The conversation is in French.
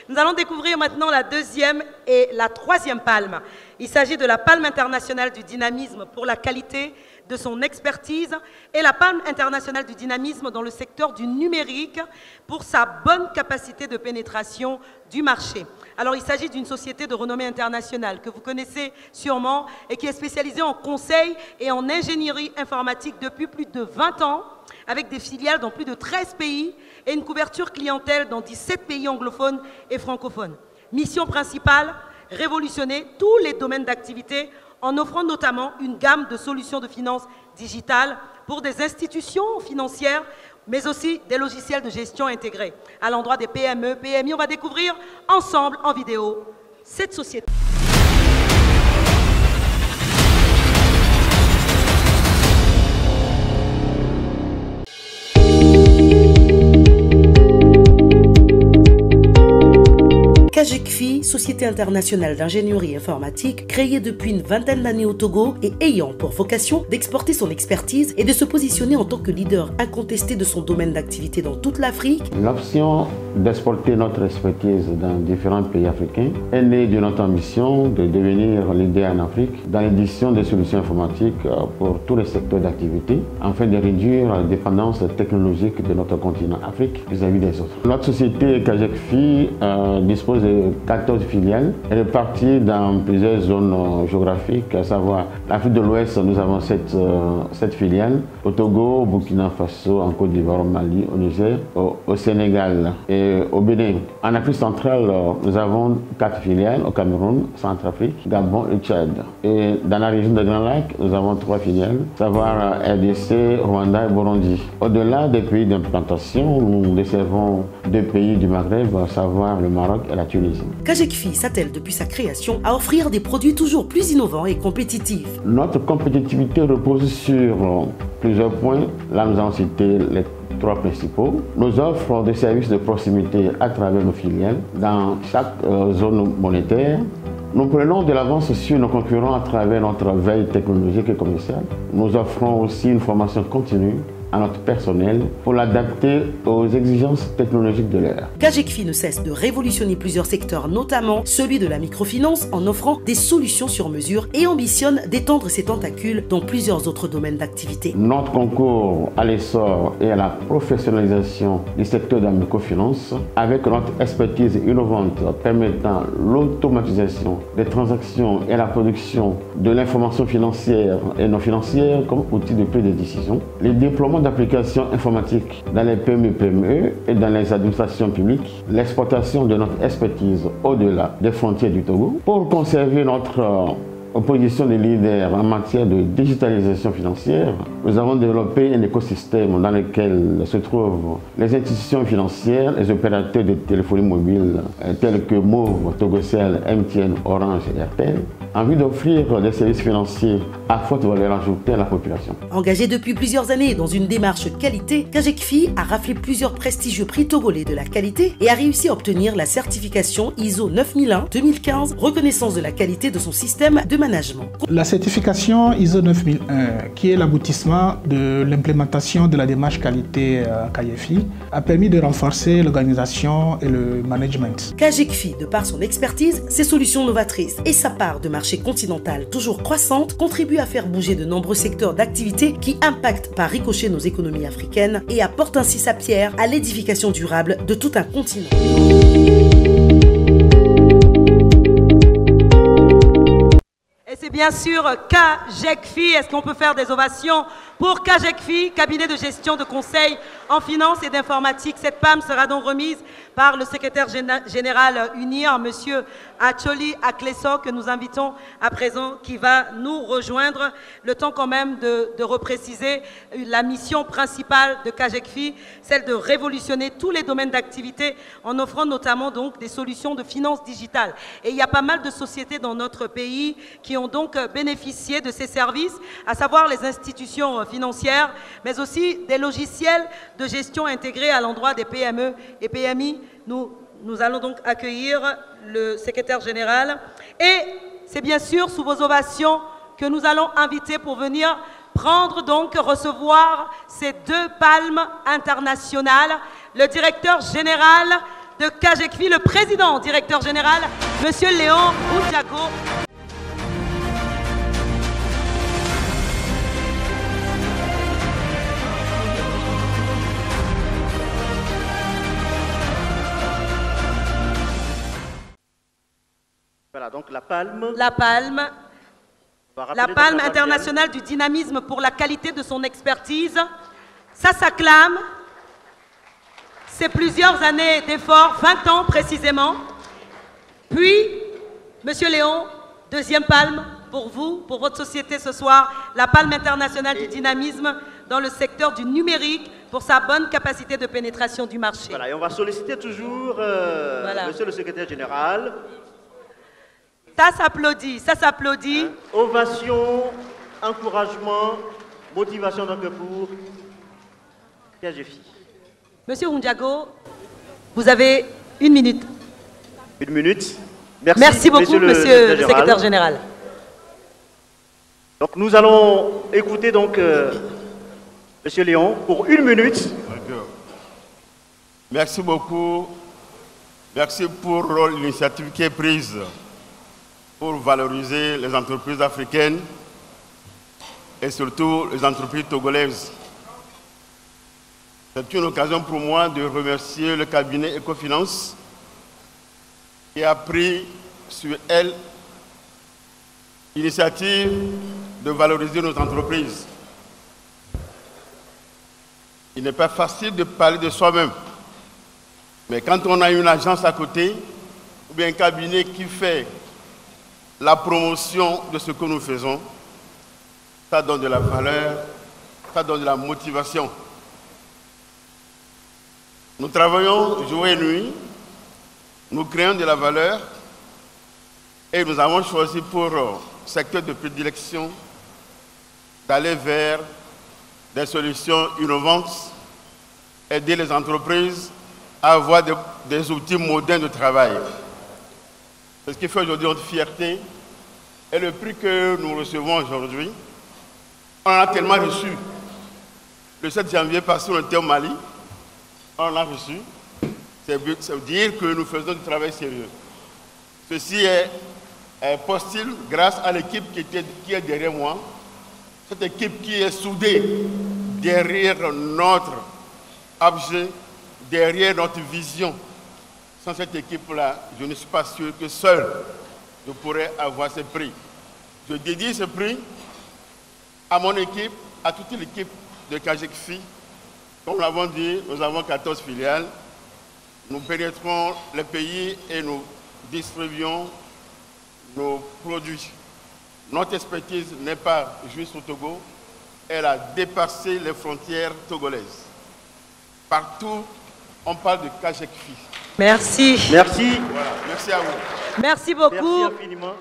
Nous allons découvrir maintenant la deuxième et la troisième palme. Il s'agit de la palme internationale du dynamisme pour la qualité de son expertise et la palme internationale du dynamisme dans le secteur du numérique pour sa bonne capacité de pénétration du marché. Alors, il s'agit d'une société de renommée internationale que vous connaissez sûrement et qui est spécialisée en conseil et en ingénierie informatique depuis plus de 20 ans, avec des filiales dans plus de 13 pays et une couverture clientèle dans 17 pays anglophones et francophones. Mission principale, révolutionner tous les domaines d'activité en offrant notamment une gamme de solutions de finances digitales pour des institutions financières, mais aussi des logiciels de gestion intégrés à l'endroit des PME, PMI. On va découvrir ensemble en vidéo cette société. KGECFI, société internationale d'ingénierie informatique, créée depuis une vingtaine d'années au Togo et ayant pour vocation d'exporter son expertise et de se positionner en tant que leader incontesté de son domaine d'activité dans toute l'Afrique. L'option d'exporter notre expertise dans différents pays africains est née de notre ambition de devenir leader en Afrique dans l'édition des solutions informatiques pour tous les secteurs d'activité, afin de réduire la dépendance technologique de notre continent Afrique vis-à-vis des autres. Notre société KGECFI dispose de 14 filiales réparties dans plusieurs zones géographiques, à savoir l'Afrique de l'Ouest, nous avons 7 filiales, au Togo, au Burkina Faso, en Côte d'Ivoire, au Mali, au Niger, au Sénégal et au Bénin. En Afrique centrale, nous avons 4 filiales, au Cameroun, Centrafrique, Gabon et Tchad. Et dans la région de Grand Lac, nous avons 3 filiales, à savoir RDC, Rwanda et Burundi. Au-delà des pays d'implantation, nous desservons 2 pays du Maghreb, à savoir le Maroc et la Tunisie. KGECFI s'attelle depuis sa création à offrir des produits toujours plus innovants et compétitifs. Notre compétitivité repose sur plusieurs points. Là, nous allons citer les 3 principaux. Nos offres de services de proximité à travers nos filiales dans chaque zone monétaire. Nous prenons de l'avance sur nos concurrents à travers notre veille technologique et commerciale. Nous offrons aussi une formation continue à notre personnel pour l'adapter aux exigences technologiques de l'heure. KGECFI ne cesse de révolutionner plusieurs secteurs, notamment celui de la microfinance, en offrant des solutions sur mesure et ambitionne d'étendre ses tentacules dans plusieurs autres domaines d'activité. Notre concours à l'essor et à la professionnalisation du secteur de la microfinance, avec notre expertise innovante permettant l'automatisation des transactions et la production de l'information financière et non financière comme outil de prise de décision, les déploiements d'applications informatiques dans les PME et dans les administrations publiques, l'exportation de notre expertise au-delà des frontières du Togo pour conserver notre position de leader en matière de digitalisation financière. Nous avons développé un écosystème dans lequel se trouvent les institutions financières, les opérateurs de téléphonie mobile tels que Move, Togocel, MTN, Orange et Airtel, en vue d'offrir des services financiers à forte valeur ajoutée à la population. Engagé depuis plusieurs années dans une démarche qualité, KGECFI a raflé plusieurs prestigieux prix togolais de la qualité et a réussi à obtenir la certification ISO 9001-2015, reconnaissance de la qualité de son système de management. La certification ISO 9001, qui est l'aboutissement de l'implémentation de la démarche qualité KGECFI, a permis de renforcer l'organisation et le management. KGECFI, de par son expertise, ses solutions novatrices et sa part de marché continental toujours croissante, contribue à faire bouger de nombreux secteurs d'activité qui impactent par ricochet nos économies africaines et apportent ainsi sa pierre à l'édification durable de tout un continent. Et c'est bien sûr KGECFI. Est-ce qu'on peut faire des ovations pour KGECFI, cabinet de gestion de conseil en finance et d'informatique? Cette PAM sera donc remise par le secrétaire général UNIR, M. Acholi Akleso, que nous invitons à présent, qui va nous rejoindre. Le temps quand même de repréciser la mission principale de KGECFI, celle de révolutionner tous les domaines d'activité en offrant notamment donc des solutions de finances digitales. Et il y a pas mal de sociétés dans notre pays qui ont donc bénéficié de ces services, à savoir les institutions financières, mais aussi des logiciels de gestion intégrés à l'endroit des PME et PMI. Nous allons donc accueillir le secrétaire général et c'est bien sûr sous vos ovations que nous allons inviter pour venir recevoir ces 2 palmes internationales, le directeur général de Kajekfi, le président directeur général, Monsieur Léon Ndiago. Voilà, donc la palme. La palme. La palme internationale du dynamisme pour la qualité de son expertise. Ça s'acclame. C'est plusieurs années d'efforts, 20 ans précisément. Puis, Monsieur Léon, deuxième palme pour vous, pour votre société ce soir, la palme internationale du dynamisme dans le secteur du numérique pour sa bonne capacité de pénétration du marché. Voilà, et on va solliciter toujours voilà. Monsieur le secrétaire général. Ça s'applaudit, ça s'applaudit. Ovation, encouragement, motivation donc pour Kajekfi. Monsieur Ndiago, vous avez 1 minute. 1 minute. Merci beaucoup, monsieur le secrétaire général. Donc nous allons écouter donc Monsieur Léon pour 1 minute. Merci beaucoup. Merci pour l'initiative qui est prise pour valoriser les entreprises africaines et surtout les entreprises togolaises. C'est une occasion pour moi de remercier le cabinet Ecofinance qui a pris sur elle l'initiative de valoriser nos entreprises. Il n'est pas facile de parler de soi-même, mais quand on a une agence à côté, ou bien un cabinet qui fait la promotion de ce que nous faisons, ça donne de la valeur, ça donne de la motivation. Nous travaillons jour et nuit, nous créons de la valeur et nous avons choisi pour secteur de prédilection d'aller vers des solutions innovantes, aider les entreprises à avoir des outils modernes de travail. C'est ce qui fait aujourd'hui notre fierté et le prix que nous recevons aujourd'hui. On en a tellement reçu. Le 7 janvier passé, on était au Mali. On en a reçu. Ça veut dire que nous faisons du travail sérieux. Ceci est possible grâce à l'équipe qui est derrière moi. Cette équipe qui est soudée derrière notre objet, derrière notre vision. Sans cette équipe-là, je ne suis pas sûr que seul je pourrais avoir ce prix. Je dédie ce prix à mon équipe, à toute l'équipe de Kajekfi. Comme nous l'avons dit, nous avons 14 filiales. Nous pénétrons les pays et nous distribuons nos produits. Notre expertise n'est pas juste au Togo, elle a dépassé les frontières togolaises. Partout, on parle de Kajekfi. Merci. Merci. Voilà, merci à vous. Merci beaucoup. Merci infiniment.